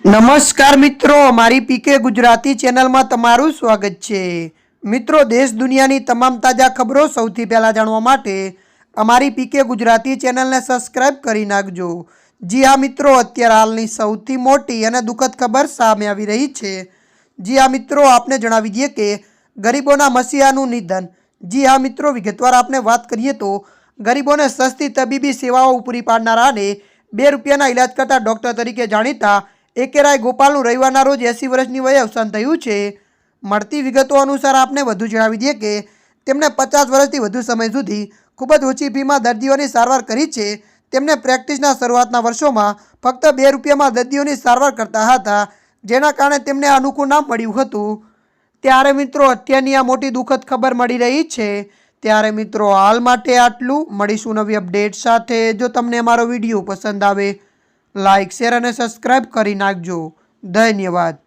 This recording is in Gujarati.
નમસ્કાર મિત્રો, મારી પીકે ગુજરાતી ચેનલમાં તમારું સ્વાગત છે। મિત્રો, દેશ દુનિયાની તમામ તાજા ખબરો સૌથી પહેલાં જાણવા માટે અમારી પીકે ગુજરાતી ચેનલને સબસ્ક્રાઇબ કરી નાખજો। જી હા મિત્રો, અત્યારે હાલની સૌથી મોટી અને દુઃખદ ખબર સામે આવી રહી છે। જી હા મિત્રો, આપને જણાવી દઈએ કે ગરીબોના મસીહાનું નિધન। જી હા મિત્રો, વિગતવાર આપણે વાત કરીએ તો ગરીબોને સસ્તી તબીબી સેવાઓ પૂરી પાડનારા અને ₹2 ઇલાજ કરતા ડૉક્ટર તરીકે જાણીતા એકેરાય ગોપાલનું રવિવારના રોજ 80 વર્ષની વયે અવસાન થયું છે। મળતી વિગતો અનુસાર આપને વધુ જણાવી દઈએ કે તેમણે 50 વર્ષથી વધુ સમય સુધી ખૂબ જ ઓછી ફીમાં દર્દીઓની સારવાર કરી છે। તેમને પ્રેક્ટિસના શરૂઆતના વર્ષોમાં ફક્ત ₹2માં દર્દીઓની સારવાર કરતા હતા, જેના કારણે તેમને અનુકૂળ નામ મળ્યું હતું। ત્યારે મિત્રો, અત્યારની આ મોટી દુઃખદ ખબર મળી રહી છે। ત્યારે મિત્રો, હાલ માટે આટલું। મળીશું નવી અપડેટ સાથે। જો તમને અમારો વિડીયો પસંદ આવે, લાઇક, શેર અને સબસ્ક્રાઇબ કરી નાખજો। ધન્યવાદ।